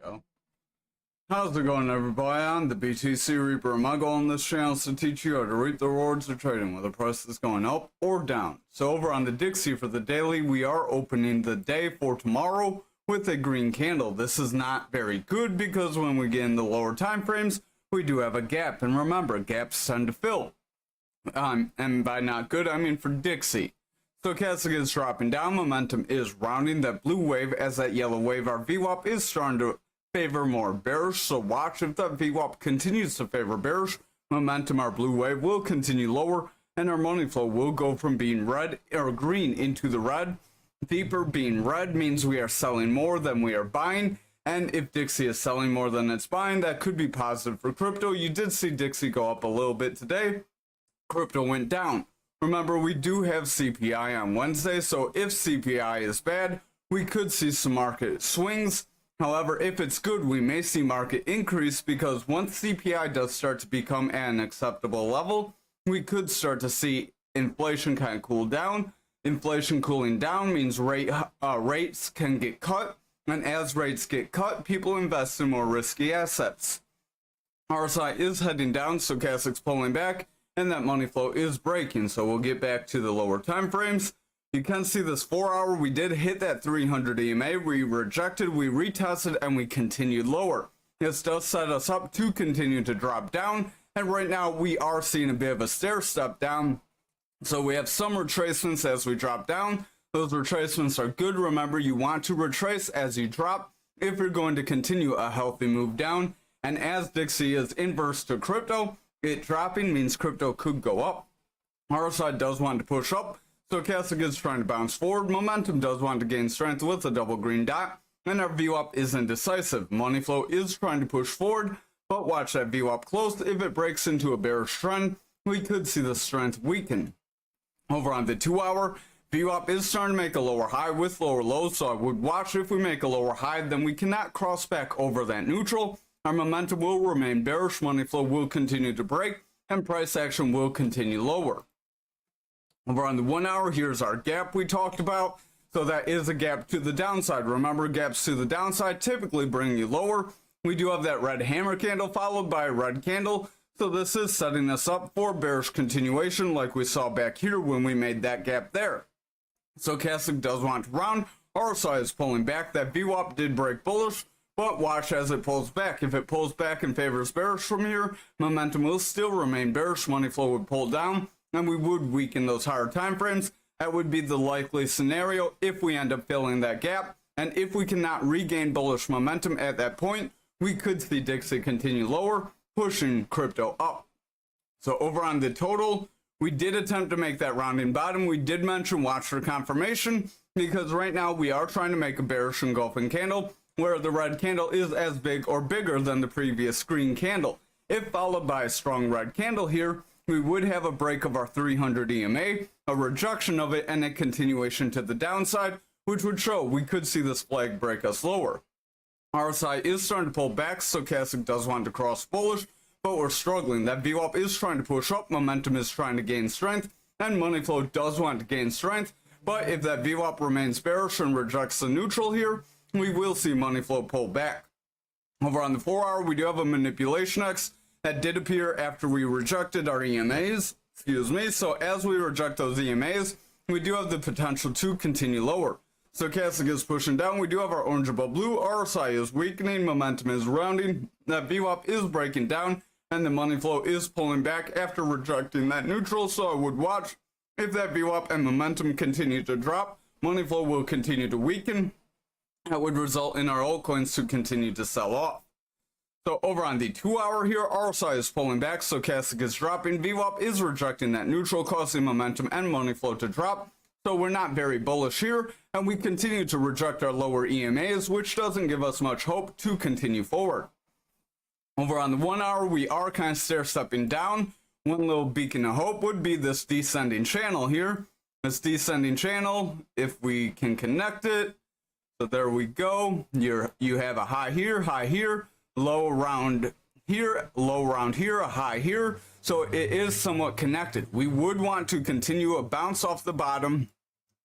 Go. How's it going, everybody? I'm the BTC Reaper, and my goal on this channel is to teach you how to reap the rewards of trading, whether price is going up or down. So over on the Dixie for the daily, we are opening the day for tomorrow with a green candle. This is not very good because when we get in the lower time frames, we do have a gap. And remember, gaps tend to fill. And by not good, I mean for Dixie. Stochastic is dropping down, momentum is rounding that blue wave as that yellow wave. Our VWAP is starting to favor more bearish, so watch if that VWAP continues to favor bearish. Momentum, our blue wave, will continue lower, and our money flow will go from being red or green into the red. Deeper being red means we are selling more than we are buying, and if Dixie is selling more than it's buying, that could be positive for crypto. You did see Dixie go up a little bit today. Crypto went down. Remember, we do have CPI on Wednesday, so if CPI is bad, we could see some market swings. However, if it's good, we may see market increase because once CPI does start to become at an acceptable level, we could start to see inflation kind of cool down. Inflation cooling down means rates can get cut, and as rates get cut, people invest in more risky assets. RSI is heading down, stochastic's pulling back, and that money flow is breaking, so we'll get back to the lower time frames. You can see this 4 hour, we did hit that 300 EMA, we rejected, we retested, and we continued lower. This does set us up to continue to drop down, and right now we are seeing a bit of a stair step down. So we have some retracements as we drop down. Those retracements are good. Remember, you want to retrace as you drop if you're going to continue a healthy move down. And as Dixie is inverse to crypto, it dropping means crypto could go up. RSI does want to push up. Stochastic is trying to bounce forward. Momentum does want to gain strength with a double green dot. And our VWAP is indecisive. Money flow is trying to push forward, but watch that VWAP close. If it breaks into a bearish trend, we could see the strength weaken. Over on the 2 hour, VWAP is starting to make a lower high with lower lows, so I would watch if we make a lower high, then we cannot cross back over that neutral. Our momentum will remain bearish, money flow will continue to break, and price action will continue lower. Over on the 1 hour, here's our gap we talked about. So that is a gap to the downside. Remember, gaps to the downside typically bring you lower. We do have that red hammer candle followed by a red candle. So this is setting us up for bearish continuation like we saw back here when we made that gap there. Stochastic does want to round. RSI is pulling back. That VWAP did break bullish, but watch as it pulls back. If it pulls back and favors bearish from here, momentum will still remain bearish. Money flow would pull down, and we would weaken those higher time frames. That would be the likely scenario if we end up filling that gap. And if we cannot regain bullish momentum at that point, we could see Dixie continue lower, pushing crypto up. So over on the total, we did attempt to make that rounding bottom. We did mention watch for confirmation because right now we are trying to make a bearish engulfing candle where the red candle is as big or bigger than the previous green candle. If followed by a strong red candle here, we would have a break of our 300 EMA, a rejection of it, and a continuation to the downside, which would show we could see this flag break us lower. RSI is starting to pull back, stochastic does want to cross bullish, but we're struggling. That VWAP is trying to push up, momentum is trying to gain strength, and money flow does want to gain strength. But if that VWAP remains bearish and rejects the neutral here, we will see money flow pull back. Over on the 4 hour, we do have a manipulation X that did appear after we rejected our EMAs. So as we reject those EMAs, we do have the potential to continue lower. Stochastic is pushing down. We do have our orange above blue. RSI is weakening. Momentum is rounding. That VWAP is breaking down. And the money flow is pulling back after rejecting that neutral. So I would watch if that VWAP and momentum continue to drop. Money flow will continue to weaken. That would result in our altcoins to continue to sell off. So over on the 2 hour here, RSI is pulling back. Stochastic is dropping. VWAP is rejecting that neutral, causing momentum and money flow to drop. So we're not very bullish here, and we continue to reject our lower EMAs, which doesn't give us much hope to continue forward. Over on the 1 hour, we are kind of stair-stepping down. One little beacon of hope would be this descending channel here. This descending channel, if we can connect it. So there we go. You have a high here, low around here, low around here, a high here. So it is somewhat connected. We would want to continue a bounce off the bottom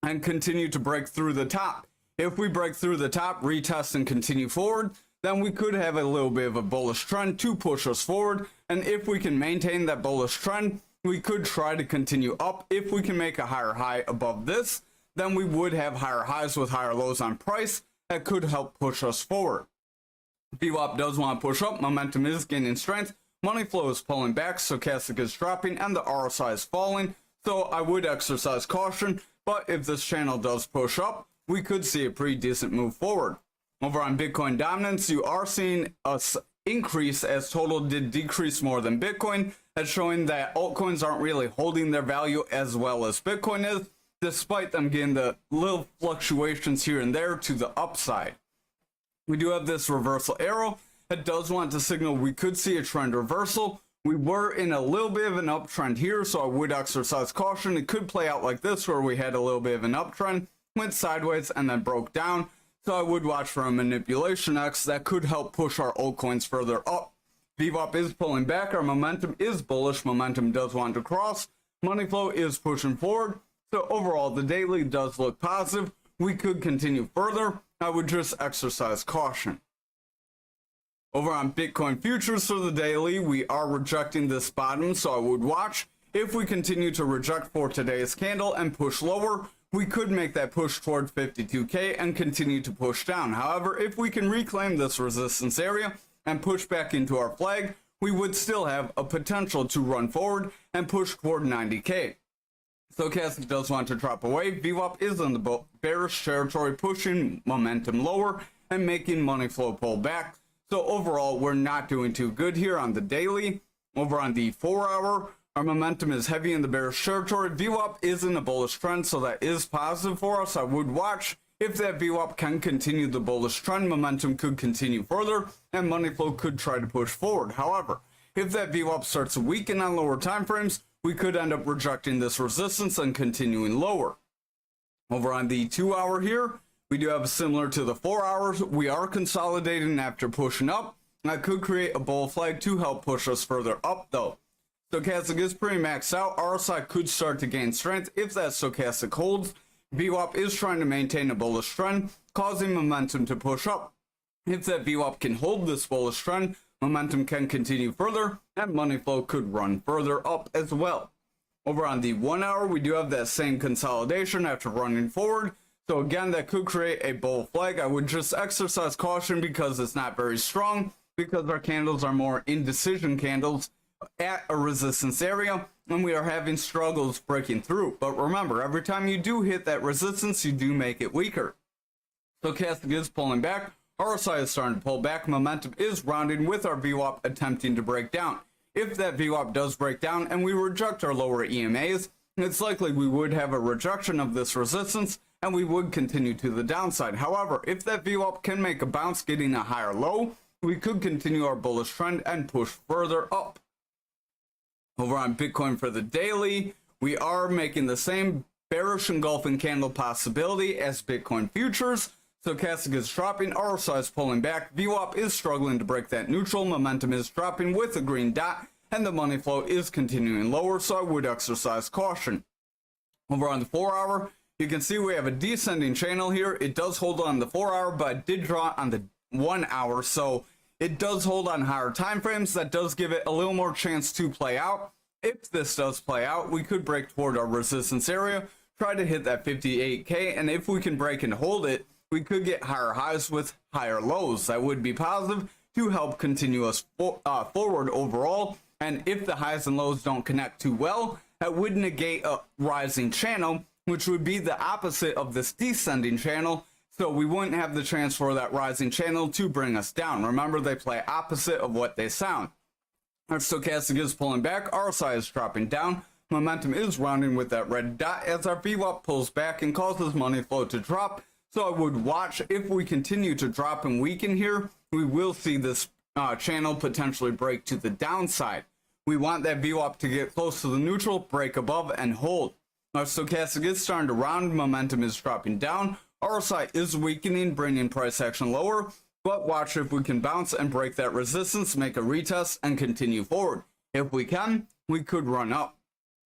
and continue to break through the top. If we break through the top, retest and continue forward, then we could have a little bit of a bullish trend to push us forward. And if we can maintain that bullish trend, we could try to continue up. If we can make a higher high above this, then we would have higher highs with higher lows on price that could help push us forward. VWAP does want to push up, momentum is gaining strength, money flow is pulling back, stochastic is dropping, and the RSI is falling, so I would exercise caution. But if this channel does push up, we could see a pretty decent move forward. Over on Bitcoin dominance, you are seeing us increase as total did decrease more than Bitcoin. That's showing that altcoins aren't really holding their value as well as Bitcoin is, despite them getting the little fluctuations here and there to the upside. We do have this reversal arrow that does want to signal we could see a trend reversal. We were in a little bit of an uptrend here, so I would exercise caution. It could play out like this, where we had a little bit of an uptrend, went sideways, and then broke down. So I would watch for a manipulation X that could help push our altcoins further up. VWAP is pulling back. Our momentum is bullish. Momentum does want to cross. Money flow is pushing forward. So overall, the daily does look positive. We could continue further. I would just exercise caution. Over on Bitcoin futures for the daily, we are rejecting this bottom, so I would watch. If we continue to reject for today's candle and push lower, we could make that push toward 52K and continue to push down. However, if we can reclaim this resistance area and push back into our flag, we would still have a potential to run forward and push toward 90K. Stochastic does want to drop away. VWAP is in the bearish territory, pushing momentum lower and making money flow pull back. So overall, we're not doing too good here on the daily. Over on the 4-hour, our momentum is heavy in the bearish territory. VWAP is in a bullish trend, so that is positive for us. I would watch. If that VWAP can continue the bullish trend, momentum could continue further, and money flow could try to push forward. However, if that VWAP starts to weaken on lower time frames, we could end up rejecting this resistance and continuing lower. Over on the 2-hour here, we do have similar to the 4 hours. We are consolidating after pushing up. That could create a bull flag to help push us further up though. Stochastic is pretty maxed out. RSI could start to gain strength if that stochastic holds. VWAP is trying to maintain a bullish trend, causing momentum to push up. If that VWAP can hold this bullish trend, momentum can continue further, and money flow could run further up as well. Over on the 1 hour, we do have that same consolidation after running forward. So again, that could create a bull flag. I would just exercise caution because it's not very strong, because our candles are more indecision candles at a resistance area, and we are having struggles breaking through. But remember, every time you do hit that resistance, you do make it weaker. Stochastic is pulling back. RSI is starting to pull back. Momentum is rounding with our VWAP attempting to break down. If that VWAP does break down and we reject our lower EMAs, it's likely we would have a rejection of this resistance and we would continue to the downside. However, if that VWAP can make a bounce getting a higher low, we could continue our bullish trend and push further up. Over on Bitcoin for the daily, we are making the same bearish engulfing candle possibility as Bitcoin futures. Stochastic is dropping, RSI is pulling back, VWAP is struggling to break that neutral, momentum is dropping with a green dot, and the money flow is continuing lower, so I would exercise caution. Over on the 4 hour, you can see we have a descending channel here. It does hold on the 4 hour, but it did draw on the 1 hour, so it does hold on higher time frames. That does give it a little more chance to play out. If this does play out, we could break toward our resistance area, try to hit that 58K, and if we can break and hold it, we could get higher highs with higher lows. That would be positive to help continue us forward overall. And if the highs and lows don't connect too well, that would negate a rising channel, which would be the opposite of this descending channel. So we wouldn't have the chance for that rising channel to bring us down. Remember, they play opposite of what they sound. Our stochastic is pulling back, RSI is dropping down, momentum is rounding with that red dot as our VWAP pulls back and causes money flow to drop. So I would watch. If we continue to drop and weaken here, we will see this channel potentially break to the downside. We want that VWAP to get close to the neutral, break above, and hold. Our stochastic is starting to round, momentum is dropping down, RSI is weakening, bringing price action lower, but watch if we can bounce and break that resistance, make a retest, and continue forward. If we can, we could run up.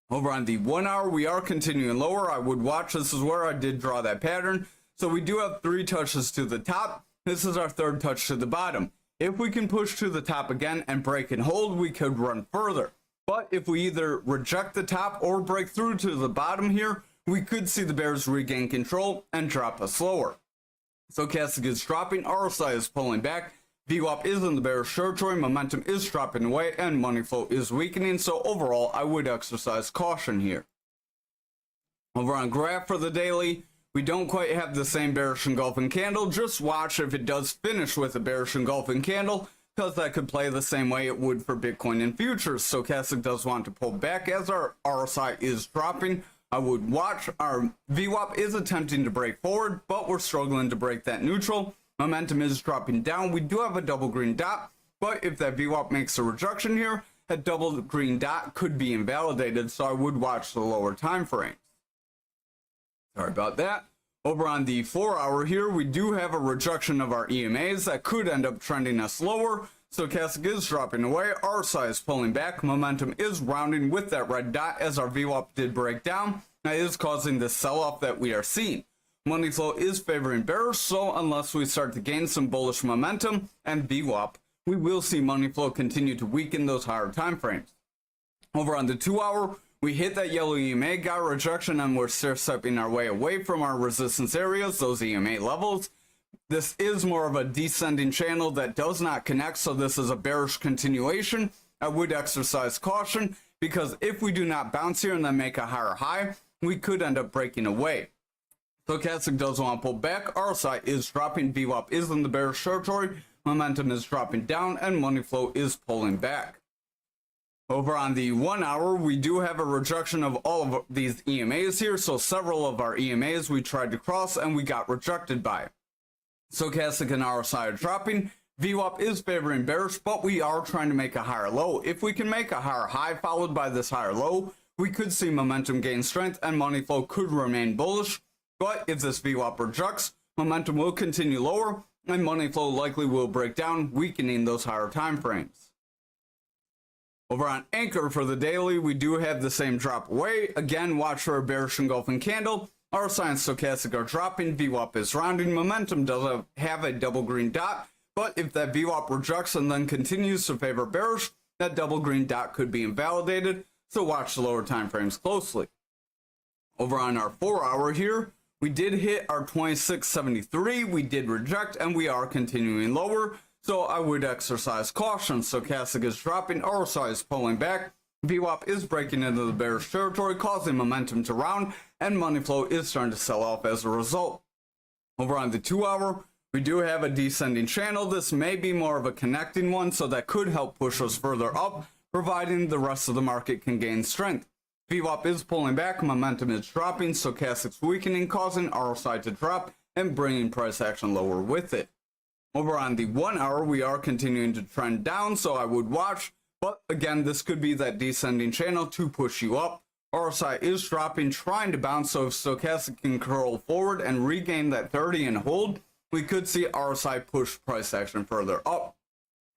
Over on the 1 hour, we are continuing lower. I would watch. This is where I did draw that pattern. So we do have 3 touches to the top. This is our third touch to the bottom. If we can push to the top again and break and hold, we could run further. But if we either reject the top or break through to the bottom here, we could see the bears regain control and drop us lower. Stochastic is dropping, RSI is pulling back, VWAP is in the bearish territory, momentum is dropping away, and money flow is weakening, so overall I would exercise caution here. Over on graph for the daily, we don't quite have the same bearish engulfing candle. Just watch if it does finish with a bearish engulfing candle, because that could play the same way it would for Bitcoin and futures. Stochastic does want to pull back as our RSI is dropping. I would watch. Our VWAP is attempting to break forward, but we're struggling to break that neutral. Momentum is dropping down. We do have a double green dot, but if that VWAP makes a rejection here, that double green dot could be invalidated, so I would watch the lower time frames. Sorry about that. Over on the 4-hour here, we do have a rejection of our EMAs that could end up trending us lower. Stochastic is dropping away, RSI is pulling back, momentum is rounding with that red dot as our VWAP did break down. That is causing the sell-off that we are seeing. Money flow is favoring bearish, so unless we start to gain some bullish momentum and VWAP, we will see money flow continue to weaken those higher time frames. Over on the 2-hour, we hit that yellow EMA, got a rejection, and we're stepping our way away from our resistance areas, those EMA levels. This is more of a descending channel that does not connect, so this is a bearish continuation. I would exercise caution, because if we do not bounce here and then make a higher high, we could end up breaking away. Stochastic does want to pull back, RSI is dropping, VWAP is in the bearish territory, momentum is dropping down, and money flow is pulling back. Over on the 1-hour, we do have a rejection of all of these EMAs here, so several of our EMAs we tried to cross and we got rejected by. Stochastic and RSI are dropping, VWAP is favoring bearish, but we are trying to make a higher low. If we can make a higher high followed by this higher low, we could see momentum gain strength and money flow could remain bullish. But if this VWAP rejects, momentum will continue lower and money flow likely will break down, weakening those higher time frames. Over on Ankr for the daily, we do have the same drop away. Again, watch for a bearish engulfing candle. RSI and Stochastic are dropping, VWAP is rounding, momentum does have a double green dot, but if that VWAP rejects and then continues to favor bearish, that double green dot could be invalidated, so watch the lower time frames closely. Over on our 4-hour here, we did hit our 2673, we did reject, and we are continuing lower, so I would exercise caution. Stochastic is dropping, RSI is pulling back, VWAP is breaking into the bearish territory, causing momentum to round, and money flow is starting to sell off as a result. Over on the 2-hour, we do have a descending channel. This may be more of a connecting one, so that could help push us further up, providing the rest of the market can gain strength. VWAP is pulling back, momentum is dropping, Stochastic's weakening, causing RSI to drop and bringing price action lower with it. Over on the 1-hour, we are continuing to trend down, so I would watch, but again, this could be that descending channel to push you up. RSI is dropping, trying to bounce, so if Stochastic can curl forward and regain that 30 and hold, we could see RSI push price action further up.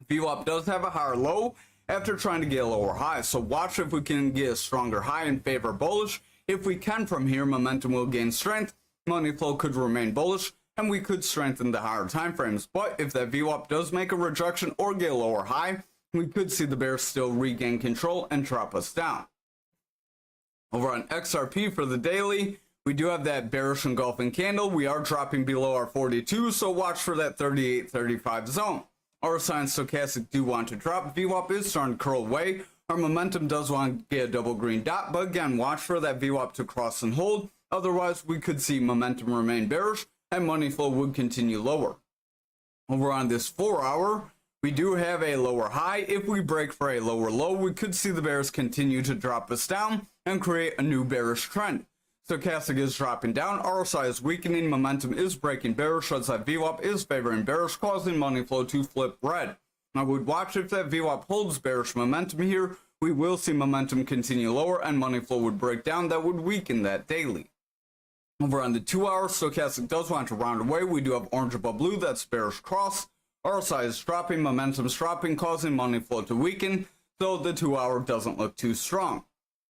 VWAP does have a higher low after trying to get a lower high, so watch if we can get a stronger high in favor bullish. If we can from here, momentum will gain strength, money flow could remain bullish, and we could strengthen the higher time frames. But if that VWAP does make a rejection or get a lower high, we could see the bears still regain control and drop us down. Over on XRP for the daily, we do have that bearish engulfing candle. We are dropping below our 42, so watch for that 38-35 zone. RSI and Stochastic do want to drop. VWAP is starting to curl away. Our momentum does want to get a double green dot, but again, watch for that VWAP to cross and hold. Otherwise, we could see momentum remain bearish and money flow would continue lower. Over on this 4-hour, we do have a lower high. If we break for a lower low, we could see the bears continue to drop us down and create a new bearish trend. Stochastic is dropping down, RSI is weakening, momentum is breaking bearish as that VWAP is favoring bearish, causing money flow to flip red. I would watch if that VWAP holds bearish momentum here. We will see momentum continue lower and money flow would break down. That would weaken that daily. Over on the 2-hour, Stochastic does want to round away. We do have orange above blue, that's bearish cross. RSI is dropping, momentum's dropping, causing money flow to weaken, so the 2-hour doesn't look too strong.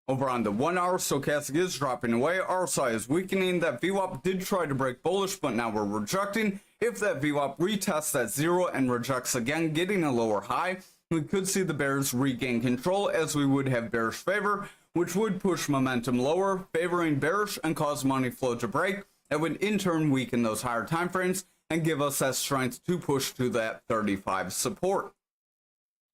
Over on the 1 hour, stochastic is dropping away. RSI is weakening. That VWAP did try to break bullish, but now we're rejecting. If that VWAP retests that 0 and rejects again, getting a lower high, we could see the bears regain control, as we would have bearish favor, which would push momentum lower, favoring bearish and cause money flow to break. That would in turn weaken those higher time frames and give us that strength to push to that 35 support.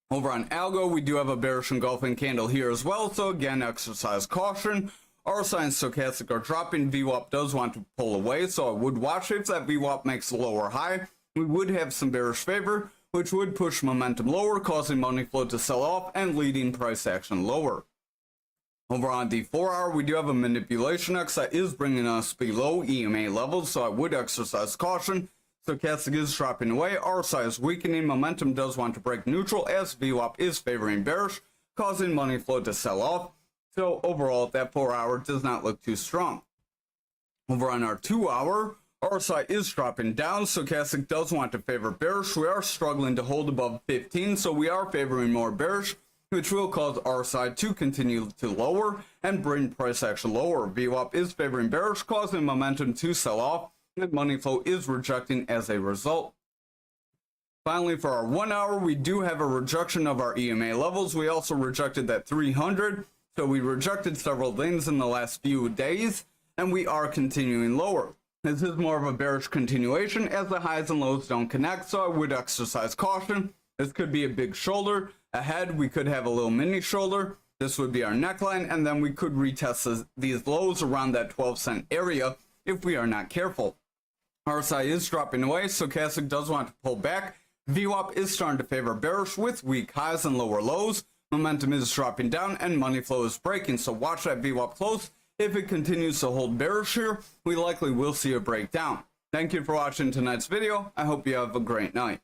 Over on Algo, we do have a bearish engulfing candle here as well, so again, exercise caution. RSI and stochastic are dropping. VWAP does want to pull away, so I would watch if that VWAP makes a lower high. We would have some bearish favor, which would push momentum lower, causing money flow to sell off and leading price action lower. Over on the 4 hour, we do have a manipulation X that is bringing us below EMA levels, so I would exercise caution. Stochastic is dropping away. RSI is weakening. Momentum does want to break neutral, as VWAP is favoring bearish, causing money flow to sell off. So overall, that 4 hour does not look too strong. Over on our 2 hour, RSI is dropping down. Stochastic does want to favor bearish. We are struggling to hold above 15, so we are favoring more bearish, which will cause RSI to continue to lower and bring price action lower. VWAP is favoring bearish, causing momentum to sell off, and money flow is rejecting as a result. Finally, for our 1 hour, we do have a rejection of our EMA levels. We also rejected that 300, so we rejected several things in the last few days, and we are continuing lower. This is more of a bearish continuation, as the highs and lows don't connect, so I would exercise caution. This could be a big shoulder. Ahead, we could have a little mini shoulder. This would be our neckline, and then we could retest these lows around that 12-cent area if we are not careful. RSI is dropping away. Stochastic does want to pull back. VWAP is starting to favor bearish with weak highs and lower lows. Momentum is dropping down and money flow is breaking, so watch that VWAP close. If it continues to hold bearish here, we likely will see a breakdown. Thank you for watching tonight's video. I hope you have a great night.